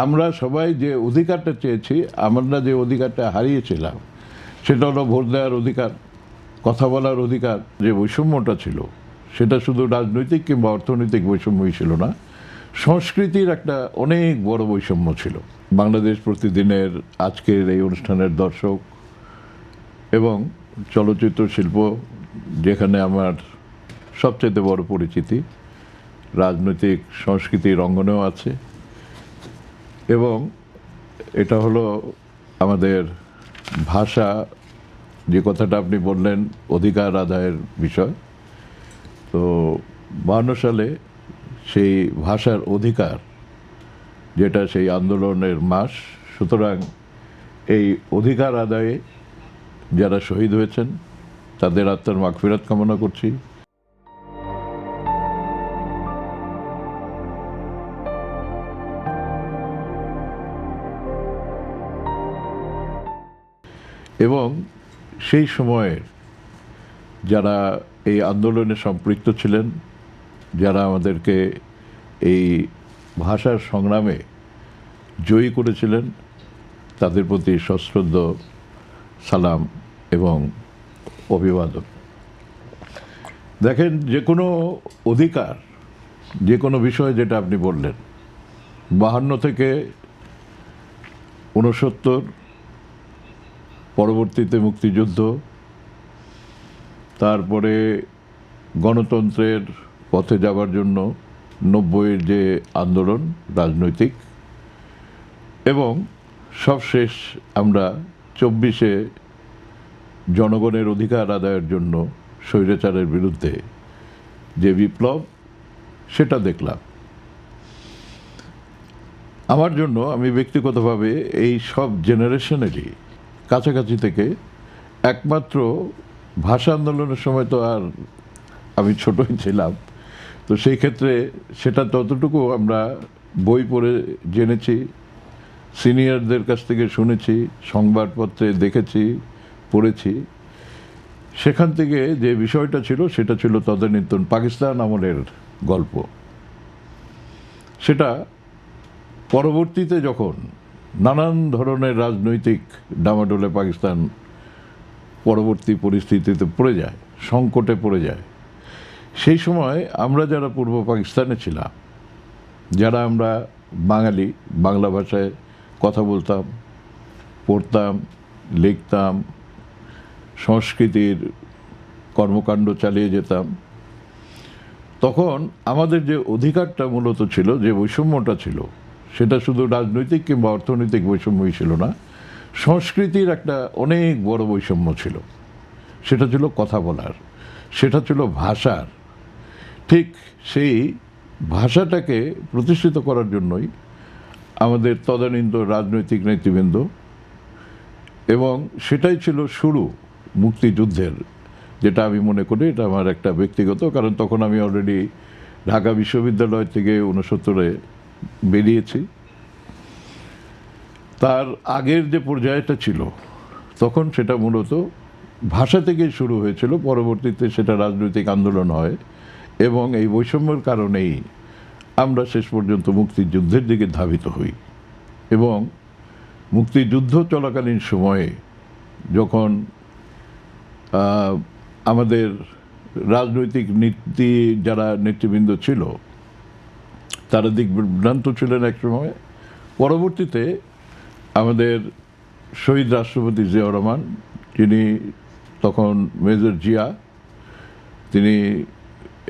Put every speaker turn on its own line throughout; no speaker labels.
আমরা সবাই যে অধিকারটা চেয়েছি, আমরা যে অধিকারটা হারিয়েছিলাম সেটা হলো ভোট দেওয়ার অধিকার, কথা বলার অধিকার। যে বৈষম্যটা ছিল সেটা শুধু রাজনৈতিক কিংবা অর্থনৈতিক বৈষম্যই ছিল না, সংস্কৃতির একটা অনেক বড় বৈষম্য ছিল। বাংলাদেশ প্রতিদিনের আজকের এই অনুষ্ঠানের দর্শক এবং চলচ্চিত্র শিল্প, যেখানে আমার সবচেয়ে বড় পরিচিতি, রাজনৈতিক সংস্কৃতির অঙ্গনেও আছে, এবং এটা হলো আমাদের ভাষা, যে কথাটা আপনি বললেন অধিকার আদায়ের বিষয়। তো 52 সালে সেই ভাষার অধিকার, যেটা সেই আন্দোলনের মাস, সুতরাং এই অধিকার আদায়ে যারা শহীদ হয়েছেন তাদের আত্মার মাগফিরাত কামনা করছি। এবং সেই সময়ের যারা এই আন্দোলনে সম্পৃক্ত ছিলেন, যারা আমাদেরকে এই ভাষার সংগ্রামে জয়ী করেছিলেন, তাদের প্রতি সশ্রদ্ধ সালাম এবং অভিবাদন। দেখেন, যে কোনো অধিকার, যে কোনো বিষয়, যেটা আপনি বললেন, 52 থেকে 69, পরবর্তীতে মুক্তিযুদ্ধ, তারপরে গণতন্ত্রের পথে যাবার জন্য 90-এর যে আন্দোলন রাজনৈতিক, এবং সবশেষ আমরা 24-এ জনগণের অধিকার আদায়ের জন্য স্বৈরাচারের বিরুদ্ধে যে বিপ্লব, সেটা দেখলাম। আমার জন্য, আমি ব্যক্তিগতভাবে এই সব জেনারেশনেরই কাছাকাছি থেকে, একমাত্র ভাষা আন্দোলনের সময় তো আর আমি ছোটই ছিলাম, তো সেই ক্ষেত্রে সেটা ততটুকু আমরা বই পড়ে জেনেছি, সিনিয়রদের কাছ থেকে শুনেছি, সংবাদপত্রে দেখেছি, পড়েছি। সেখান থেকে যে বিষয়টা ছিল সেটা ছিল তদানীন্তন পাকিস্তান আমলের গল্প। সেটা পরবর্তীতে যখন নানান ধরনের রাজনৈতিক ডামাডোলে পাকিস্তান পরবর্তী পরিস্থিতিতে পড়ে যায়, সংকটে পড়ে যায়, সেই সময় আমরা যারা পূর্ব পাকিস্তানে ছিলাম, যারা আমরা বাঙালি, বাংলা ভাষায় কথা বলতাম, পড়তাম, লিখতাম, সংস্কৃতির কর্মকাণ্ড চালিয়ে যেতাম, তখন আমাদের যে অধিকারটা মূলত ছিল, যে বৈষম্যটা ছিল, সেটা শুধু রাজনৈতিক কিংবা অর্থনৈতিক বৈষম্যই ছিল না, সংস্কৃতির একটা অনেক বড় বৈষম্য ছিল। সেটা ছিল কথা বলার, সেটা ছিল ভাষার। ঠিক সেই ভাষাটাকে প্রতিষ্ঠিত করার জন্যই আমাদের তদানীন্তন রাজনৈতিক নেতৃবৃন্দ, এবং সেটাই ছিল শুরু মুক্তিযুদ্ধের, যেটা আমি মনে করি, এটা আমার একটা ব্যক্তিগত, কারণ তখন আমি অলরেডি ঢাকা বিশ্ববিদ্যালয় থেকে 69-এ বেরিয়েছি। তার আগের যে পর্যায়টা ছিল তখন সেটা মূলত ভাষা থেকেই শুরু হয়েছিল, পরবর্তীতে সেটা রাজনৈতিক আন্দোলন হয়, এবং এই বৈষম্যের কারণেই আমরা শেষ পর্যন্ত মুক্তিযুদ্ধের দিকে ধাবিত হই। এবং মুক্তিযুদ্ধ চলাকালীন সময়ে যখন আমাদের রাজনৈতিক নীতি, যারা নেতৃবৃন্দ ছিল, তারা দিকভ্রান্ত ছিলেন এক সময়। পরবর্তীতে আমাদের শহীদ রাষ্ট্রপতি জিয়াউর রহমান, যিনি তখন মেজর জিয়া, তিনি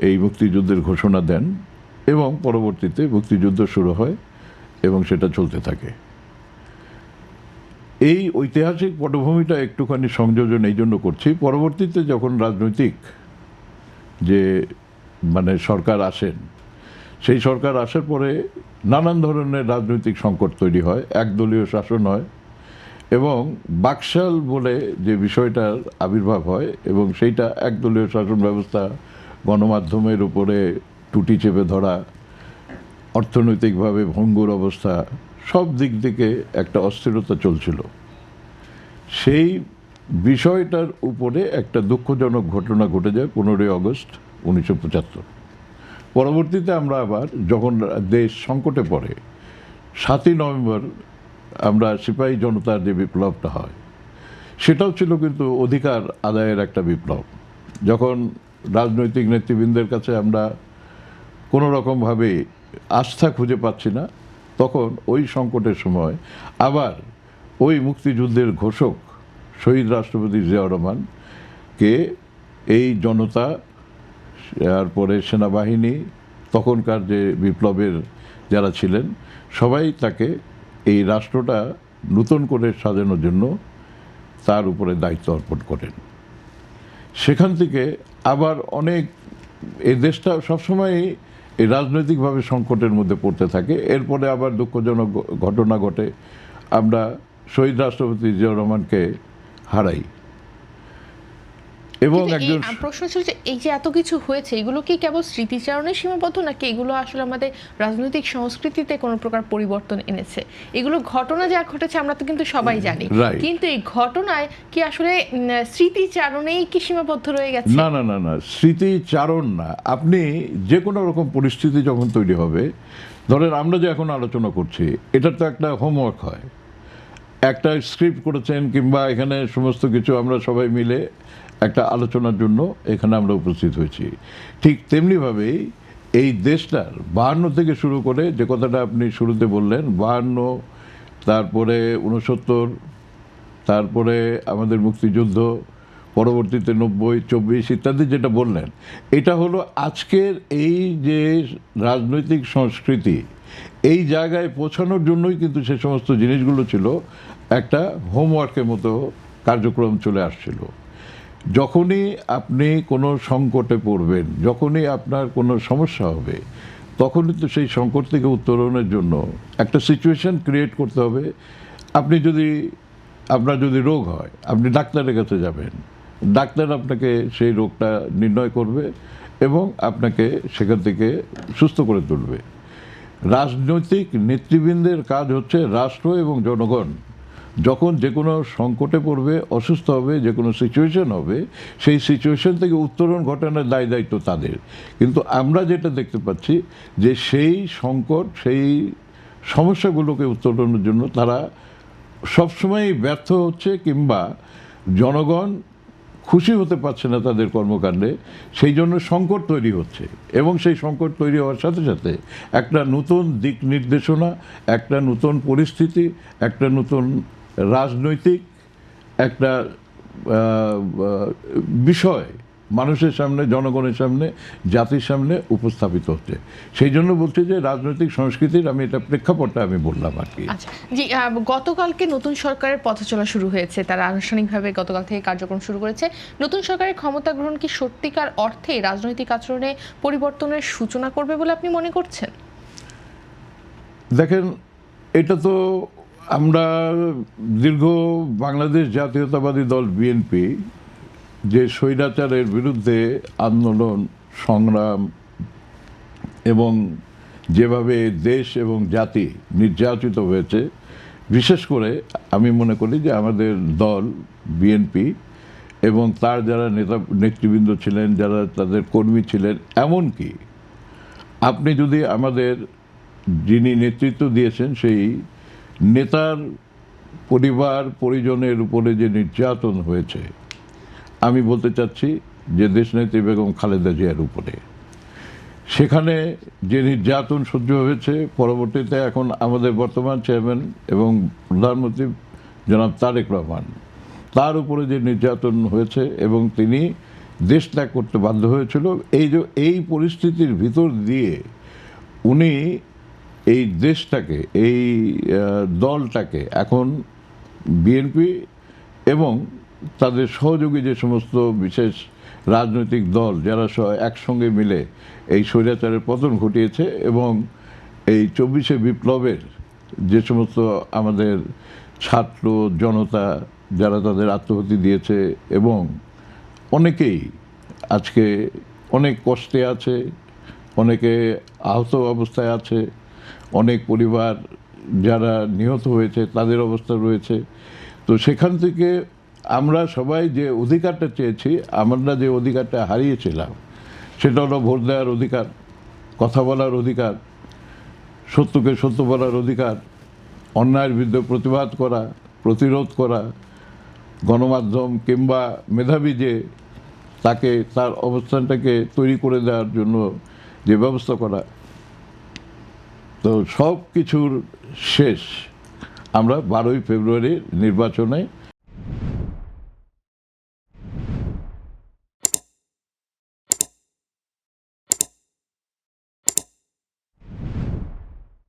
এই মুক্তিযুদ্ধের ঘোষণা দেন, এবং পরবর্তীতে মুক্তিযুদ্ধ শুরু হয় এবং সেটা চলতে থাকে। এই ঐতিহাসিক পটভূমিটা একটুখানি সংযোজন এই জন্য করছি, পরবর্তীতে যখন রাজনৈতিক যে সরকার আসেন, সেই সরকার আসার পরে নানান ধরনের রাজনৈতিক সংকট তৈরি হয়, একদলীয় শাসন হয়, এবং বাকশাল বলে যে বিষয়টার আবির্ভাব হয়, এবং সেইটা একদলীয় শাসন ব্যবস্থা, গণমাধ্যমের উপরে টুটি চেপে ধরা, অর্থনৈতিকভাবে ভঙ্গুর অবস্থা, সব দিক থেকে একটা অস্থিরতা চলছিল। সেই বিষয়টার উপরে একটা দুঃখজনক ঘটনা ঘটে যায় 15ই আগস্ট 1975। পরবর্তীতে আমরা আবার যখন দেশ সংকটে পড়ে, 7ই নভেম্বর আমরা সিপাহী জনতার যে বিপ্লবটা হয়, সেটাও ছিল কিন্তু অধিকার আদায়ের একটা বিপ্লব। যখন রাজনৈতিক নেতৃবৃন্দের কাছে আমরা কোনো রকমভাবে আস্থা খুঁজে পাচ্ছি না, তখন ওই সংকটের সময় আবার ওই মুক্তিযুদ্ধের ঘোষক শহীদ রাষ্ট্রপতি জিয়াউর রহমানকে এই জনতা, তারপরে সেনাবাহিনী, তখনকার যে বিপ্লবের যারা ছিলেন, সবাই তাকে এই রাষ্ট্রটা নতুন করে সাজানোর জন্য তার উপরে দায়িত্ব অর্পণ করেন। সেখান থেকে আবার অনেক, এই দেশটা সবসময়ই এই রাজনৈতিকভাবে সংকটের মধ্যে পড়তে থাকে। এরপরে আবার দুঃখজনক ঘটনা ঘটে, আমরা শহীদ রাষ্ট্রপতি জিয়াউর রহমানকে হারাই। এবং একজন
প্রশ্ন ছিল যে এই যে এত কিছু হয়েছে, এগুলো কি কেবল স্মৃতিচারণে সীমাবদ্ধ, নাকি এগুলো আসলে আমাদের রাজনৈতিক সংস্কৃতিতে কোনো প্রকার পরিবর্তন এনেছে? এগুলো ঘটনা যা ঘটেছে আমরা তো কিন্তু সবাই জানি, কিন্তু এই ঘটনায় কি আসলে স্মৃতিচারণেই কি সীমাবদ্ধ রয়ে গেছে?
না না না না, স্মৃতিচারণ না। আপনি যে কোনো রকম পরিস্থিতি যখন তৈরি হবে, ধরেন আমরা যে এখন আলোচনা করছি, এটার তো একটা হোমওয়ার্ক হয়, একটা স্ক্রিপ্ট করেছেন, কিংবা এখানে সমস্ত কিছু আমরা সবাই মিলে একটা আলোচনার জন্য এখানে আমরা উপস্থিত হয়েছি। ঠিক তেমনিভাবেই এই দেশটার 52 থেকে শুরু করে, যে কথাটা আপনি শুরুতে বললেন, 52, তারপরে 69, তারপরে আমাদের মুক্তিযুদ্ধ, পরবর্তীতে 90, 24 ইত্যাদি যেটা বললেন, এটা হলো আজকের এই যে রাজনৈতিক সংস্কৃতি, এই জায়গায় পৌঁছানোর জন্যই কিন্তু সে সমস্ত জিনিসগুলো ছিল একটা হোমওয়ার্কের মতো কার্যক্রম চলে আসছিল। যখনই আপনি কোনো সংকটে পড়বেন, যখনই আপনার কোনো সমস্যা হবে, তখনই তো সেই সংকট থেকে উত্তরণের জন্য একটা সিচুয়েশন ক্রিয়েট করতে হবে। আপনার যদি রোগ হয়, আপনি ডাক্তারের কাছে যাবেন, ডাক্তার আপনাকে সেই রোগটা নির্ণয় করবে এবং আপনাকে সেখান থেকে সুস্থ করে তুলবে। রাজনৈতিক নেতৃবৃন্দের কাজ হচ্ছে রাষ্ট্র এবং জনগণ যখন যে কোনো সংকটে পড়বে, অসুস্থ হবে, যে কোনো সিচুয়েশন হবে, সেই সিচুয়েশন থেকে উত্তরণ ঘটানোর দায় দায়িত্ব তাদের। কিন্তু আমরা যেটা দেখতে পাচ্ছি যে সেই সংকট, সেই সমস্যাগুলোকে উত্তরণের জন্য তারা সবসময়ই ব্যর্থ হচ্ছে, কিংবা জনগণ খুশি হতে পারছে না তাদের কর্মকাণ্ডে, সেই জন্য সংকট তৈরি হচ্ছে। এবং সেই সংকট তৈরি হওয়ার সাথে সাথে একটা নতুন দিক নির্দেশনা, একটা নতুন পরিস্থিতি, একটা নতুন রাজনৈতিক একটা বিষয় মানুষের সামনে, জনগণের সামনে, জাতির সামনে উপস্থাপিত হচ্ছে। সেই জন্য বলছি যে রাজনৈতিক সংস্কৃতির আমি এটা প্রেক্ষাপটটা আমি বললাম আর কি।
আচ্ছা জি, গতকালকে নতুন সরকারের পথচলা শুরু হয়েছে, তারা আনুষ্ঠানিকভাবে গতকাল থেকে কার্যক্রম শুরু করেছে। নতুন সরকারের ক্ষমতা গ্রহণ কি সত্যিকার অর্থে রাজনৈতিক আচরণে পরিবর্তনের সূচনা করবে বলে আপনি মনে করছেন?
দেখেন, এটা তো আমরা দীর্ঘ বাংলাদেশ জাতীয়তাবাদী দল বিএনপি যে স্বৈরাচারের বিরুদ্ধে আন্দোলন, সংগ্রাম এবং যেভাবে দেশ এবং জাতি নির্যাতিত হয়েছে, বিশেষ করে আমি মনে করি যে আমাদের দল বিএনপি এবং তার যারা নেতৃবৃন্দ ছিলেন, যারা তাদের কর্মী ছিলেন, এমনকি আপনি যদি আমাদের যিনি নেতৃত্ব দিয়েছেন সেই নেতার পরিবার পরিজনের উপরে যে নির্যাতন হয়েছে, আমি বলতে চাচ্ছি যে দেশনেত্রী বেগম খালেদা জিয়ার উপরে, সেখানে যে নির্যাতন সহ্য হয়েছে, পরবর্তীতে এখন আমাদের বর্তমান চেয়ারম্যান এবং প্রধানমন্ত্রী জনাব তারেক রহমান, তার উপরে যে নির্যাতন হয়েছে এবং তিনি দেশ ত্যাগ করতে বাধ্য হয়েছিল, এই পরিস্থিতির ভিতর দিয়ে উনি এই দেশটাকে, এই দলটাকে এখন বিএনপি এবং তাদের সহযোগী যে সমস্ত বিশেষ রাজনৈতিক দল যারা একসঙ্গে মিলে এই স্বৈরাচারের পতন ঘটিয়েছে এবং এই 24শে বিপ্লবের যে সমস্ত আমাদের ছাত্র জনতা যারা তাদের আত্মহতি দিয়েছে, এবং অনেকেই আজকে অনেক কষ্টে আছে, অনেকে আহত অবস্থায় আছে, অনেক পরিবার যারা নিহত হয়েছে তাদের অবস্থা রয়েছে। তো সেখান থেকে আমরা সবাই যে অধিকারটা চেয়েছি, আমরা যে অধিকারটা হারিয়েছিলাম, সেটা হলো ভোট দেওয়ার অধিকার, কথা বলার অধিকার, সত্যকে সত্য বলার অধিকার, অন্যায়ের বিরুদ্ধে প্রতিবাদ করা, প্রতিরোধ করা, গণমাধ্যম কিংবা মেধাবী যে তাকে তার অবস্থানটাকে তৈরি করে দেওয়ার জন্য যে ব্যবস্থা করা, তো সব কিছুর শেষ আমরা 12ই ফেব্রুয়ারির নির্বাচনে